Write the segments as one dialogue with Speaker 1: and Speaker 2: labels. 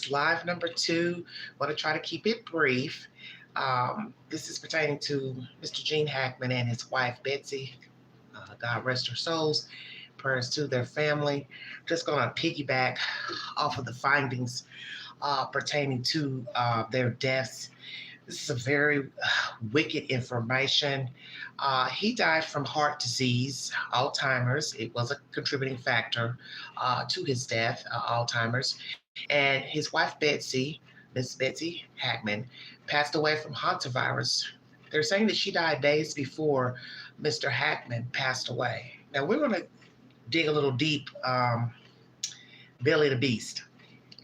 Speaker 1: is live number 2. I want to try to keep it brief. This is pertaining to Mr. Gene Hackman and his wife, Betsy. God rest their souls. Prayers to their family. Just going to piggyback off of the findings pertaining to their deaths. This is a very wicked information. He died from heart disease, Alzheimer's. It was a contributing factor to his death, Alzheimer's. And his wife, Betsy, Miss Betsy Hackman, passed away from Hantavirus. They're saying that she died days before Mr. Hackman passed away. Now, we're going to dig a little deep, Billy the Beast,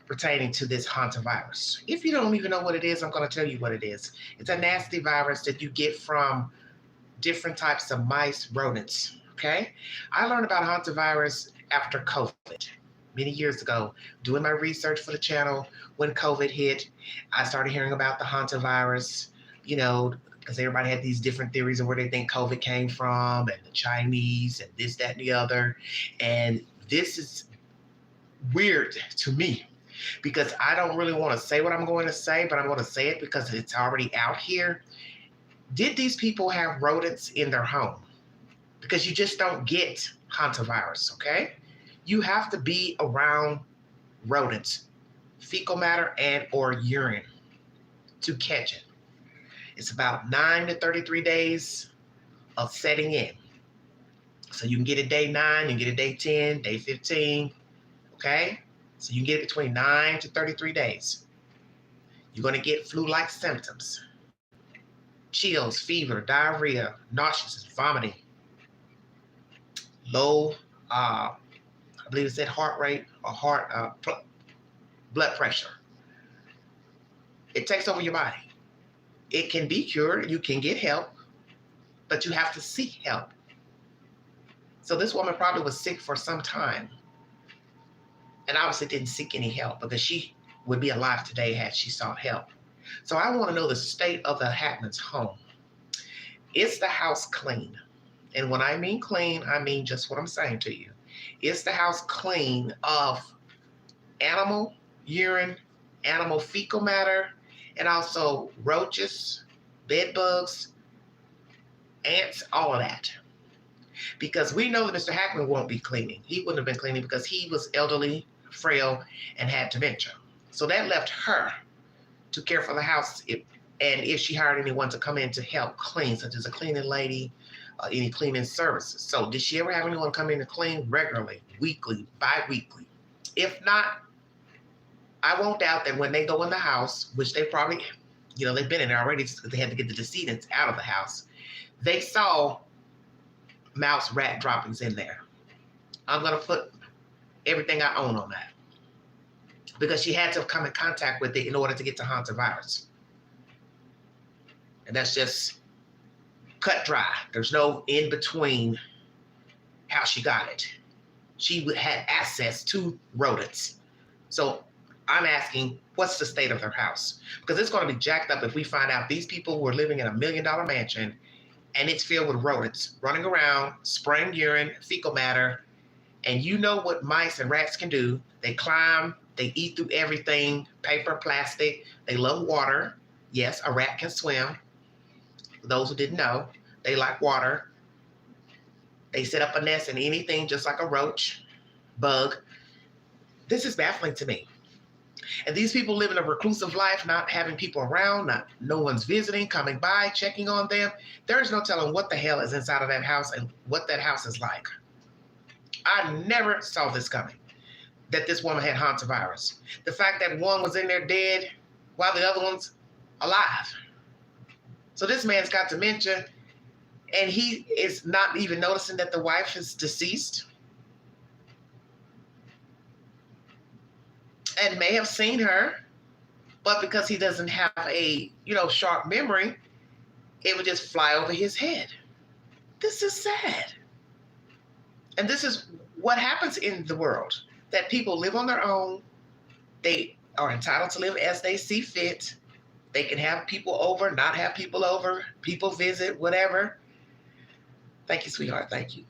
Speaker 1: pertaining to this hantavirus. If you don't even know what it is, I'm going to tell you what it is. It's a nasty virus that you get from different types of mice, rodents, okay? I learned about hantavirus after COVID many years ago, doing my research for the channel. When COVID hit, I started hearing about the hantavirus, because everybody had these different theories of where they think COVID came from, and the Chinese, and this, that, and the other. And this is weird to me, because I don't really want to say what I'm going to say, but I'm going to say it because it's already out here. Did these people have rodents in their home? Because you just don't get hantavirus, okay? You have to be around rodents, fecal matter and or urine to catch it. It's about 9 to 33 days of setting in. So you can get it day 9, you can get it day 10, day 15, okay? So you can get it between 9 to 33 days. You're going to get flu-like symptoms. Chills, fever, diarrhea, nauseous, vomiting, low, I believe it said heart rate or blood pressure. It takes over your body. It can be cured. You can get help, but you have to seek help. So this woman probably was sick for some time, and obviously didn't seek any help, because she would be alive today had she sought help. So I want to know the state of the Hackmans' home. Is the house clean? And when I mean clean, I mean just what I'm saying to you. Is the house clean of animal urine, animal fecal matter, and also roaches, bed bugs, ants, all of that? Because we know that Mr. Hackman won't be cleaning. He wouldn't have been cleaning because he was elderly, frail, and had dementia. So that left her to care for the house, and if she hired anyone to come in to help clean, such as a cleaning lady, any cleaning services. So did she ever have anyone come in to clean regularly, weekly, bi-weekly? If not, I won't doubt that when they go in the house, which they probably, they've been in there already because they had to get the decedents out of the house, they saw mouse rat droppings in there. I'm going to put everything I own on that, because she had to come in contact with it in order to get to hantavirus. And that's just cut dry. There's no in between how she got it. She had access to rodents. So I'm asking, what's the state of their house? Because it's going to be jacked up if we find out these people were living in $1 million mansion and it's filled with rodents running around, spraying urine, fecal matter. And you know what mice and rats can do. They climb, they eat through everything, paper, plastic. They love water. Yes, a rat can swim. For those who didn't know, they like water. They set up a nest in anything, just like a roach, bug. This is baffling to me. And these people living a reclusive life, not having people around, no one's visiting, coming by, checking on them. There is no telling what the hell is inside of that house and what that house is like. I never saw this coming, that this woman had hantavirus. The fact that one was in there dead while the other one's alive. So this man's got dementia, and he is not even noticing that the wife is deceased and may have seen her, but because he doesn't have a, sharp memory, it would just fly over his head. This is sad. And this is what happens in the world, that people live on their own. They are entitled to live as they see fit. They can have people over, not have people over, people visit, whatever. Thank you, sweetheart. Thank you.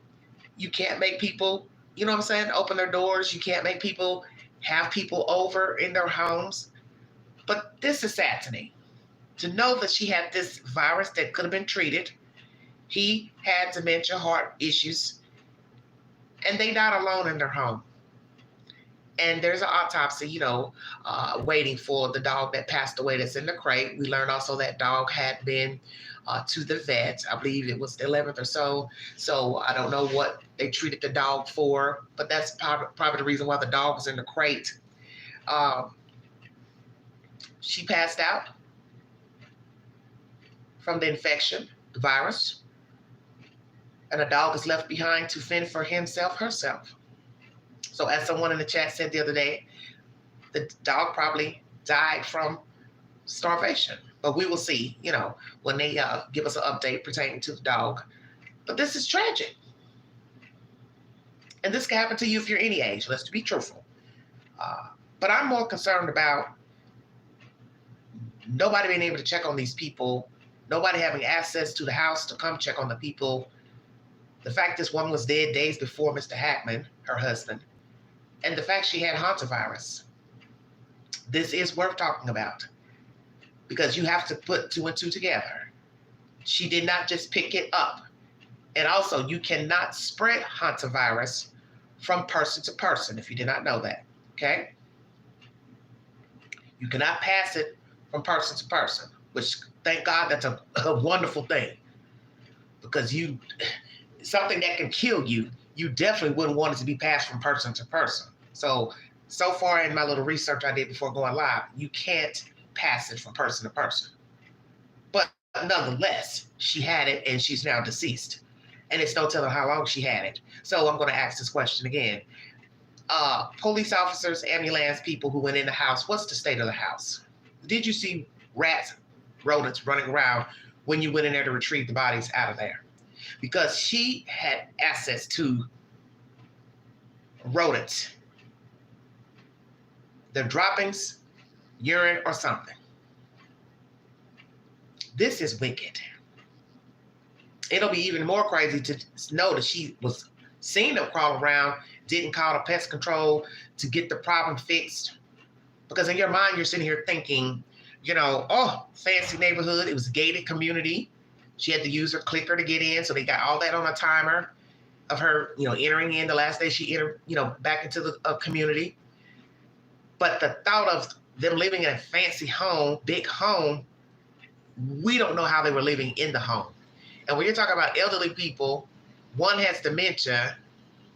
Speaker 1: You can't make people, open their doors. You can't make people have people over in their homes. But this is sad to me. To know that she had this virus that could have been treated. He had dementia, heart issues, and they died alone in their home. And there's an autopsy, waiting for the dog that passed away that's in the crate. We learned also that dog had been to the vet. I believe it was the 11th or so. So I don't know what they treated the dog for, but that's probably the reason why the dog was in the crate. She passed out from the infection, the virus, and a dog is left behind to fend for himself, herself. So as someone in the chat said the other day, the dog probably died from starvation. But we will see, when they give us an update pertaining to the dog. But this is tragic. And this can happen to you if you're any age, let's be truthful. But I'm more concerned about nobody being able to check on these people, nobody having access to the house to come check on the people. The fact this woman was dead days before Mr. Hackman, her husband, and the fact she had Hantavirus. This is worth talking about because you have to put 2 and 2 together. She did not just pick it up. And also, you cannot spread Hantavirus from person to person, if you did not know that, okay? You cannot pass it from person to person, which, thank God, that's a wonderful thing. Because something that can kill you, you definitely wouldn't want it to be passed from person to person. So far in my little research I did before going live, you can't pass it from person to person. But nonetheless, she had it and she's now deceased. And it's no telling how long she had it. So I'm going to ask this question again. Police officers, ambulance people who went in the house, what's the state of the house? Did you see rats, rodents running around when you went in there to retrieve the bodies out of there? Because she had access to rodents, their droppings, urine, or something. This is wicked. It'll be even more crazy to know that she was seen them crawl around, didn't call the pest control to get the problem fixed. Because in your mind, you're sitting here thinking, fancy neighborhood. It was a gated community. She had to use her clicker to get in, so they got all that on a timer of her, entering in the last day she entered, back into the community. But the thought of them living in a fancy home, big home, we don't know how they were living in the home. And when you're talking about elderly people, one has dementia,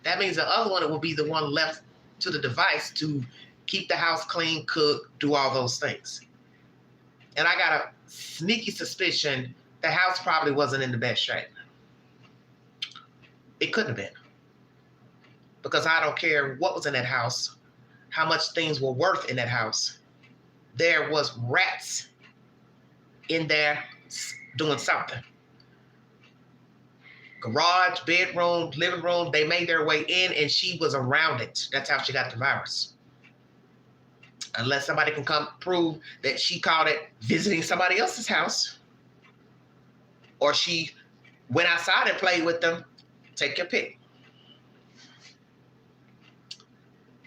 Speaker 1: that means the other one will be the one left to the device to keep the house clean, cook, do all those things. And I got a sneaky suspicion the house probably wasn't in the best shape. It couldn't have been. Because I don't care what was in that house, how much things were worth in that house. There was rats in there doing something. Garage, bedroom, living room, they made their way in and she was around it. That's how she got the virus. Unless somebody can come prove that she caught it visiting somebody else's house, or she went outside and played with them, take your pick.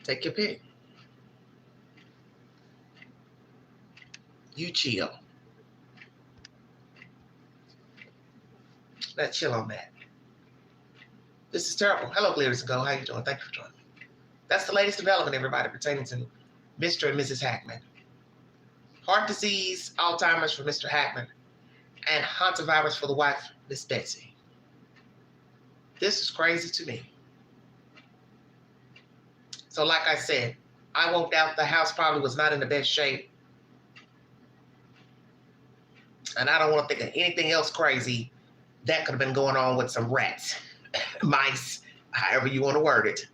Speaker 1: Take your pick. You chill. Let's chill on that. This is terrible. Hello, Clears Go. How you doing? Thank you for joining. That's the latest development, everybody, pertaining to Mr. and Mrs. Hackman. Heart disease, Alzheimer's for Mr. Hackman, and Hantavirus for the wife, Miss Betsy. This is crazy to me. So like I said, I won't doubt the house probably was not in the best shape. And I don't want to think of anything else crazy that could have been going on with some rats, mice, however you want to word it.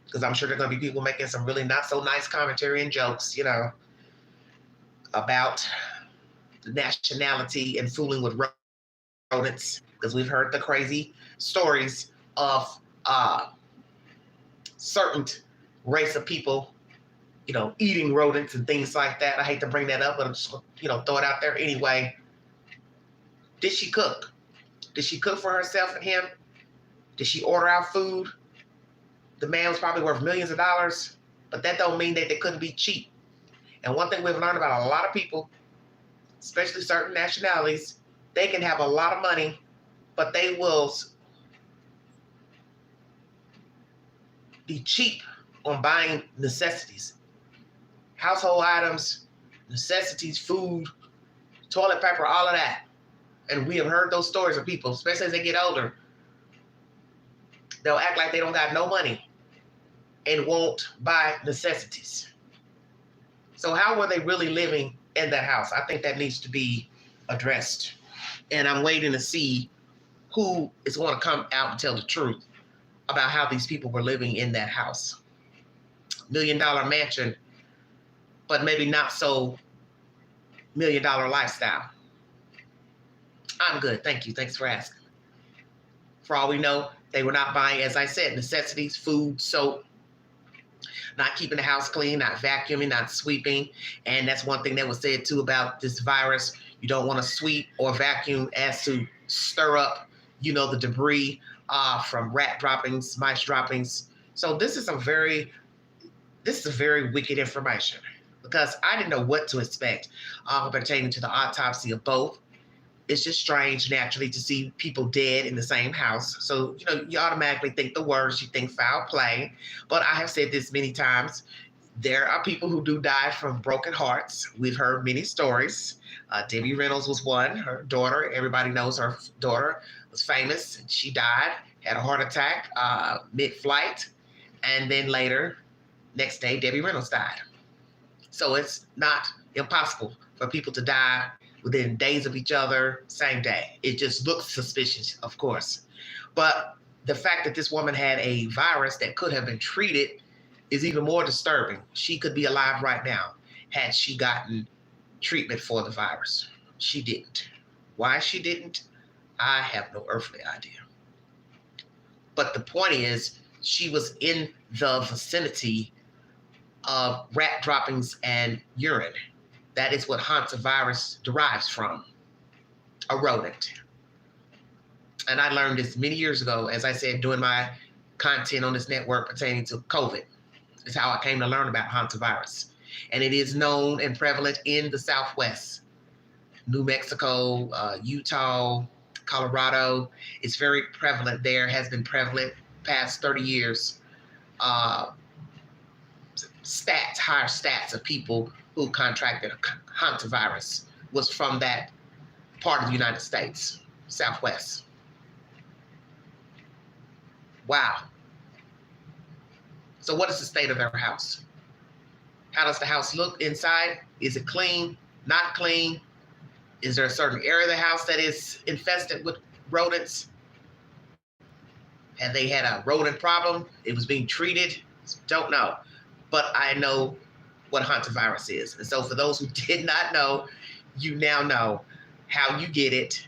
Speaker 1: Because I'm sure there are going to be people making some really not so nice commentary and jokes, about the nationality and fooling with rodents. Because we've heard the crazy stories of certain race of people, eating rodents and things like that. I hate to bring that up, but I'm just, throw it out there anyway. Did she cook? Did she cook for herself and him? Did she order out food? The man was probably worth millions of dollars, but that don't mean that they couldn't be cheap. And one thing we've learned about a lot of people, especially certain nationalities, they can have a lot of money, but they will be cheap on buying necessities, household items, necessities, food, toilet paper, all of that. And we have heard those stories of people, especially as they get older. They'll act like they don't got no money and won't buy necessities. So how were they really living in that house? I think that needs to be addressed. And I'm waiting to see who is going to come out and tell the truth about how these people were living in that house. $1 million mansion, but maybe not so $1 million lifestyle. I'm good. Thank you. Thanks for asking. For all we know, they were not buying, as I said, necessities, food, soap, not keeping the house clean, not vacuuming, not sweeping. And that's one thing that was said too about this virus. You don't want to sweep or vacuum as to stir up, the debris from rat droppings, mice droppings. So this is very wicked information, because I didn't know what to expect pertaining to the autopsy of both. It's just strange naturally to see people dead in the same house. So, you automatically think the worst, you think foul play. But I have said this many times. There are people who do die from broken hearts. We've heard many stories. Debbie Reynolds was one. Her daughter, everybody knows her daughter, was famous. She died, had a heart attack mid-flight. And then later, next day, Debbie Reynolds died. So it's not impossible for people to die within days of each other, same day. It just looks suspicious, of course. But the fact that this woman had a virus that could have been treated is even more disturbing. She could be alive right now had she gotten treatment for the virus. She didn't. Why she didn't, I have no earthly idea. But the point is, she was in the vicinity of rat droppings and urine. That is what Hantavirus derives from, a rodent. And I learned this many years ago, as I said, doing my content on this network pertaining to COVID. It's how I came to learn about Hantavirus. And it is known and prevalent in the Southwest, New Mexico, Utah, Colorado. It's very prevalent there, has been prevalent past 30 years. Higher stats of people who contracted Hantavirus was from that part of the United States, Southwest. Wow. So what is the state of their house? How does the house look inside? Is it clean? Not clean? Is there a certain area of the house that is infested with rodents? Have they had a rodent problem? It was being treated? Don't know. But I know what Hantavirus is. And so for those who did not know, you now know how you get it.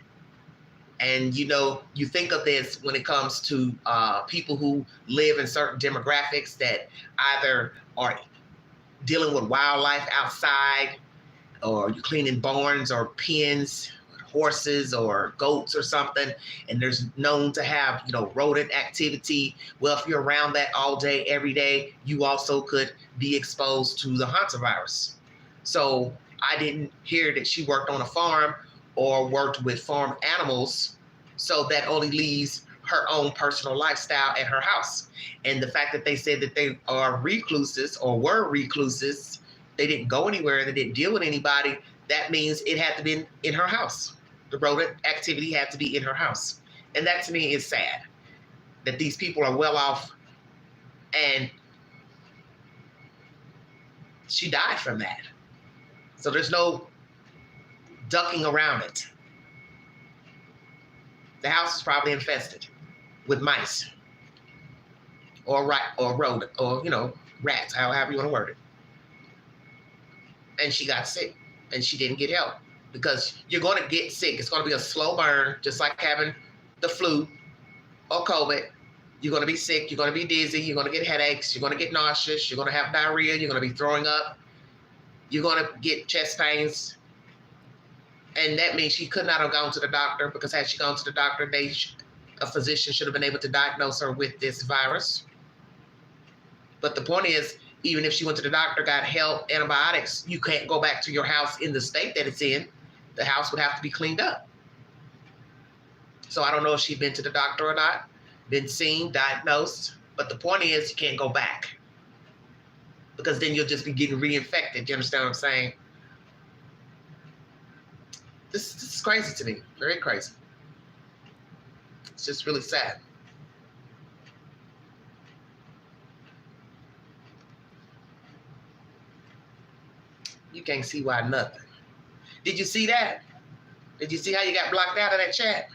Speaker 1: And you think of this when it comes to people who live in certain demographics that either are dealing with wildlife outside, or you're cleaning barns or pens, horses or goats or something, and there's known to have, rodent activity. Well, if you're around that all day, every day, you also could be exposed to the Hantavirus. So I didn't hear that she worked on a farm or worked with farm animals. So that only leaves her own personal lifestyle at her house. And the fact that they said that they are recluses or were recluses, they didn't go anywhere, they didn't deal with anybody, that means it had to be in her house. The rodent activity had to be in her house. And that to me is sad, that these people are well off and she died from that. So there's no ducking around it. The house is probably infested with mice or rodent or, rats, however you want to word it. And she got sick and she didn't get help, because you're going to get sick. It's going to be a slow burn, just like having the flu or COVID. You're going to be sick. You're going to be dizzy. You're going to get headaches. You're going to get nauseous. You're going to have diarrhea. You're going to be throwing up. You're going to get chest pains. And that means she could not have gone to the doctor, because had she gone to the doctor, a physician should have been able to diagnose her with this virus. But the point is, even if she went to the doctor, got help, antibiotics, you can't go back to your house in the state that it's in. The house would have to be cleaned up. So I don't know if she'd been to the doctor or not, been seen, diagnosed. But the point is, you can't go back, because then you'll just be getting reinfected. You understand what I'm saying? This is crazy to me. Very crazy. It's just really sad. You can't see why nothing. Did you see that? Did you see how you got blocked out of that chat?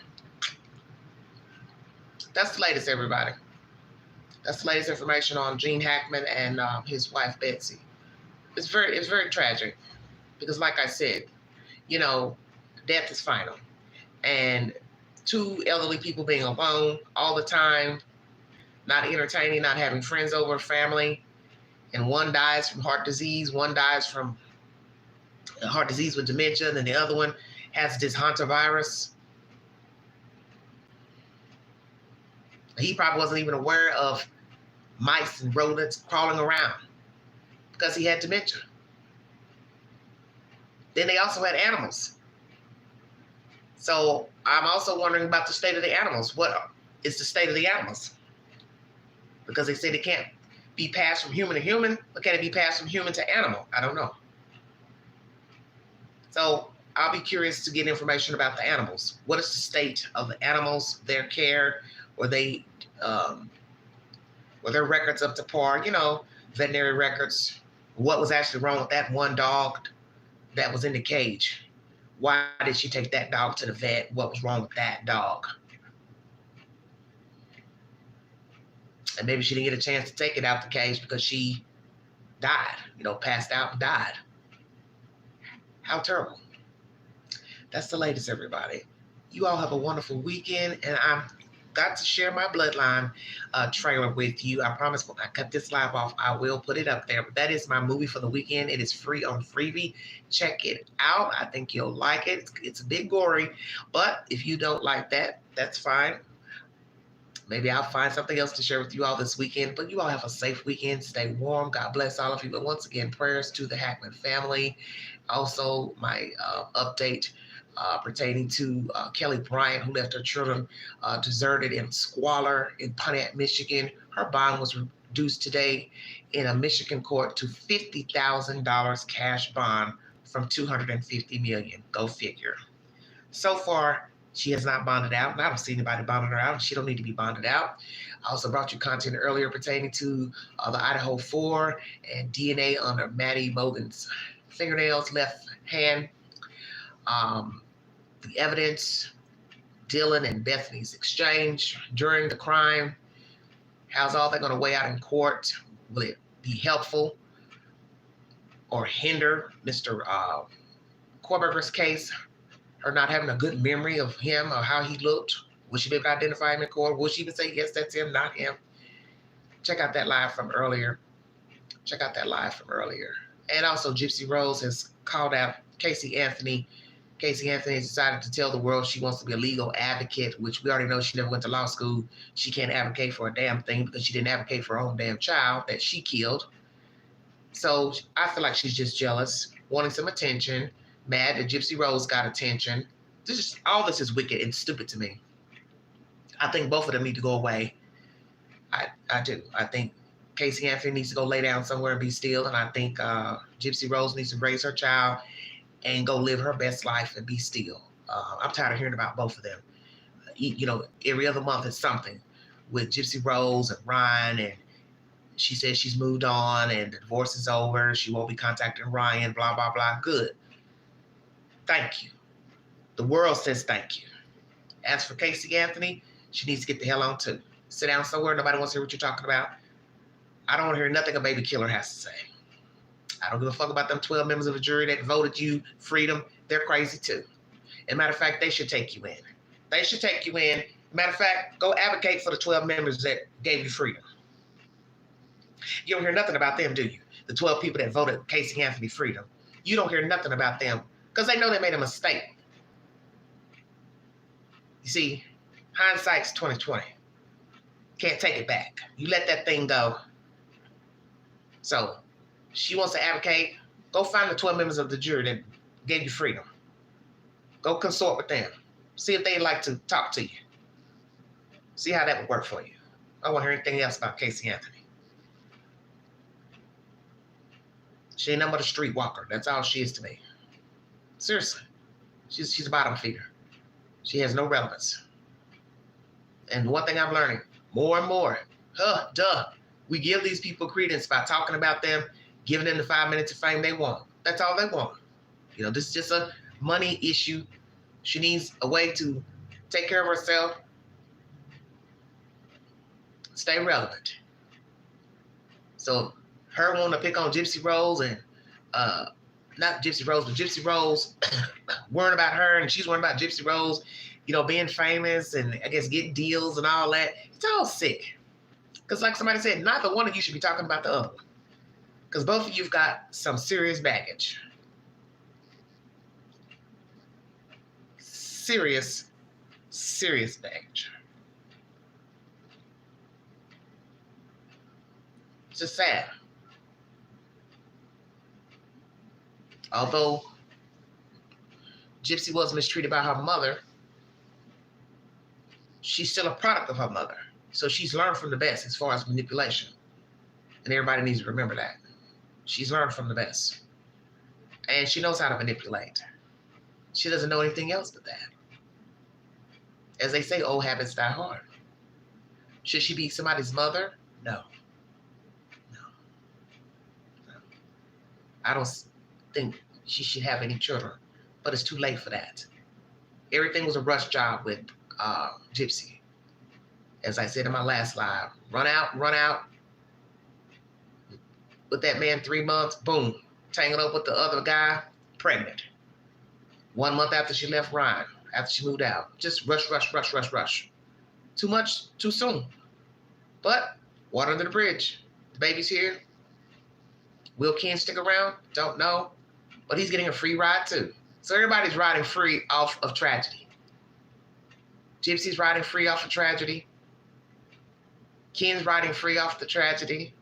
Speaker 1: That's the latest, everybody. That's the latest information on Gene Hackman and his wife, Betsy. It's very tragic, because like I said, you know, death is final. And two elderly people being alone all the time, not entertaining, not having friends over, family, and one dies from heart disease, one dies from heart disease with dementia, and the other one has this Hantavirus. He probably wasn't even aware of mice and rodents crawling around because he had dementia. Then they also had animals. So I'm also wondering about the state of the animals. What is the state of the animals? Because they say they can't be passed from human to human, but can it be passed from human to animal? I don't know. So I'll be curious to get information about the animals. What is the state of the animals, their care? Were their records up to par? You know, veterinary records. What was actually wrong with that one dog that was in the cage? Why did she take that dog to the vet? What was wrong with that dog? And maybe she didn't get a chance to take it out the cage because she died, passed out and died. How terrible. That's the latest, everybody. You all have a wonderful weekend, and I've got to share my Bloodline trailer with you. I promise when I cut this live off, I will put it up there. But that is my movie for the weekend. It is free on Freebie. Check it out. I think you'll like it. It's a bit gory, but if you don't like that, that's fine. Maybe I'll find something else to share with you all this weekend. But you all have a safe weekend. Stay warm. God bless all of you. But once again, prayers to the Hackman family. Also, my update pertaining to Kelly Bryant, who left her children deserted in squalor in Pontiac, Michigan. Her bond was reduced today in a Michigan court to $50,000 cash bond from $250 million. Go figure. So far, she has not bonded out, and I don't see anybody bonding her out, and she don't need to be bonded out. I also brought you content earlier pertaining to the Idaho 4 and DNA under Maddie Mogen's fingernails, left hand. The evidence, Dylan and Bethany's exchange during the crime. How's all that going to weigh out in court? Will it be helpful or hinder Mr. Korberger's case? Her not having a good memory of him or how he looked? Will she be able to identify him in court? Will she even say, yes, that's him, not him? Check out that live from earlier. And also, Gypsy Rose has called out Casey Anthony. Casey Anthony has decided to tell the world she wants to be a legal advocate, which we already know she never went to law school. She can't advocate for a damn thing because she didn't advocate for her own damn child that she killed. So I feel like she's just jealous, wanting some attention, mad that Gypsy Rose got attention. All this is wicked and stupid to me. I think both of them need to go away. I do. I think Casey Anthony needs to go lay down somewhere and be still, and I think Gypsy Rose needs to raise her child and go live her best life and be still. I'm tired of hearing about both of them. Every other month is something with Gypsy Rose and Ryan, and she says she's moved on and the divorce is over. She won't be contacting Ryan, blah, blah, blah. Good. Thank you. The world says thank you. As for Casey Anthony, she needs to get the hell on too. Sit down somewhere. Nobody wants to hear what you're talking about. I don't want to hear nothing a baby killer has to say. I don't give a fuck about them 12 members of a jury that voted you freedom. They're crazy too. As a matter of fact, they should take you in. Matter of fact, go advocate for the 12 members that gave you freedom. You don't hear nothing about them, do you? The 12 people that voted Casey Anthony freedom. You don't hear nothing about them because they know they made a mistake. You see, hindsight's 20/20. Can't take it back. You let that thing go. So she wants to advocate. Go find the 12 members of the jury that gave you freedom. Go consort with them. See if they'd like to talk to you. See how that would work for you. I don't want to hear anything else about Casey Anthony. She ain't nothing but a streetwalker. That's all she is to me. Seriously. She's a bottom feeder. She has no relevance. And one thing I'm learning, more and more, we give these people credence by talking about them, giving them the 5 minutes of fame they want. That's all they want. You know, this is just a money issue. She needs a way to take care of herself, stay relevant. So her wanting to pick on Gypsy Rose and not Gypsy Rose, but Gypsy Rose worrying about her and she's worrying about Gypsy Rose, you know, being famous and I guess getting deals and all that. It's all sick. Because like somebody said, neither one of you should be talking about the other one. Because both of you've got some serious baggage. Serious baggage. It's just sad. Although Gypsy was mistreated by her mother, she's still a product of her mother. So she's learned from the best as far as manipulation. And everybody needs to remember that. She's learned from the best. And she knows how to manipulate. She doesn't know anything else but that. As they say, old habits die hard. Should she be somebody's mother? No. I don't think she should have any children, but it's too late for that. Everything was a rush job with Gypsy. As I said in my last live, run out. With that man 3 months, boom, tangled up with the other guy, pregnant. 1 month after she left Ryan, after she moved out. Just rush. Too much, too soon. But water under the bridge. The baby's here. Will Ken stick around? Don't know. But he's getting a free ride too. So everybody's riding free off of tragedy. Gypsy's riding free off of tragedy. Ken's riding free off the tragedy.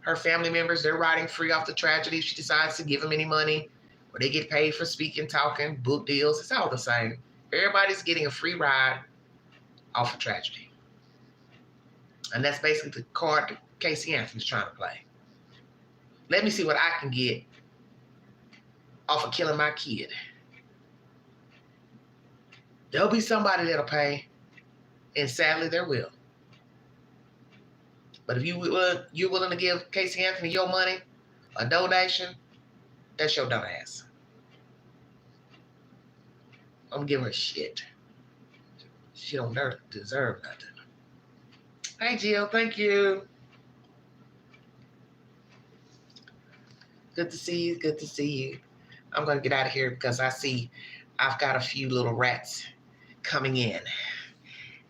Speaker 1: Her family members, they're riding free off the tragedy. If she decides to give them any money, or they get paid for speaking, talking, book deals, it's all the same. Everybody's getting a free ride off of tragedy. And that's basically the card that Casey Anthony's trying to play. Let me see what I can get off of killing my kid. There'll be somebody that'll pay, and sadly there will. But if you're willing to give Casey Anthony your money, a donation, that's your dumb ass. I'm giving her shit. She don't deserve nothing. Hey, Jill, thank you. Good to see you. I'm going to get out of here because I see I've got a few little rats coming in.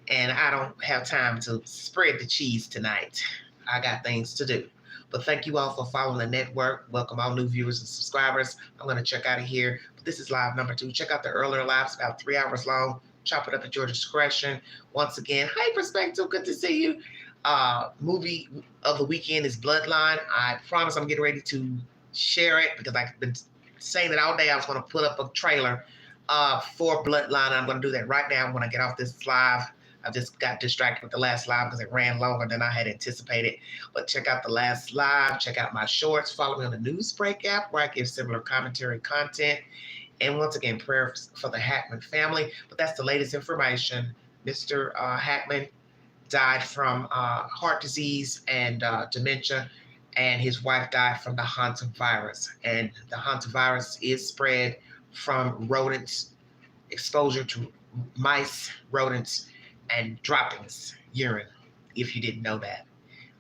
Speaker 1: And I don't have time to spread the cheese tonight. I got things to do. But thank you all for following the network. Welcome all new viewers and subscribers. I'm going to check out of here. But this is live number 2. Check out the earlier lives, about 3 hours long. Chop it up at your discretion. Once again, hi, Perspective. Good to see you. Movie of the weekend is Bloodline. I promise I'm getting ready to share it because I've been saying it all day. I was going to put up a trailer for Bloodline. I'm going to do that right now when I get off this live. I just got distracted with the last live because it ran longer than I had anticipated. But check out the last live. Check out my shorts. Follow me on the Newsbreak app where I give similar commentary content. And once again, prayers for the Hackman family. But that's the latest information. Mr. Hackman died from heart disease and dementia. And his wife died from the Hantavirus. And the Hantavirus is spread from rodents, exposure to mice, rodents, and droppings, urine, if you didn't know that.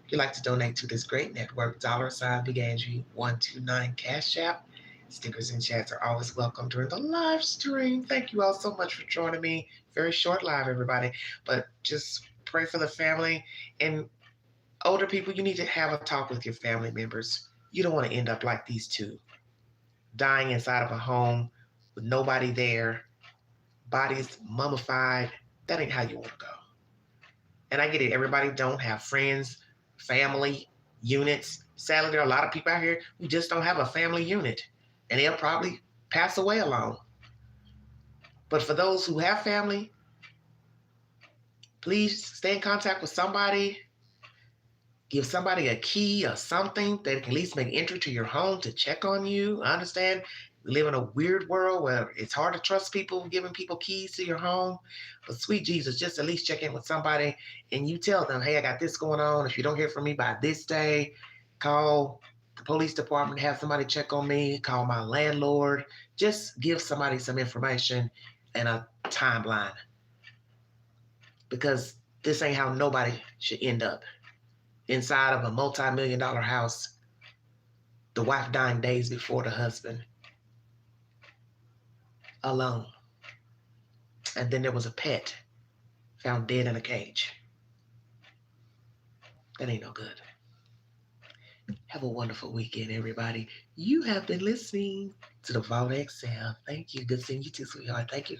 Speaker 1: If you'd like to donate to this great network, $Big Angie 129 Cash App. Stickers and chats are always welcome during the live stream. Thank you all so much for joining me. Very short live, everybody. But just pray for the family. And older people, you need to have a talk with your family members. You don't want to end up like these two, dying inside of a home with nobody there, bodies mummified. That ain't how you want to go. And I get it. Everybody don't have friends, family, units. Sadly, there are a lot of people out here who just don't have a family unit, and they'll probably pass away alone. But for those who have family, please stay in contact with somebody. Give somebody a key or something that can at least make entry to your home to check on you. I understand we live in a weird world where it's hard to trust people giving people keys to your home. But sweet Jesus, just at least check in with somebody and you tell them, hey, I got this going on. If you don't hear from me by this day, call the police department, have somebody check on me, call my landlord. Just give somebody some information and a timeline, because this ain't how nobody should end up inside of a multi-million dollar house, the wife dying days before the husband, alone. And then there was a pet found dead in a cage. That ain't no good. Have a wonderful weekend, everybody. You have been listening to the Vault XL. Thank you. Good seeing you too, sweetheart. Thank you.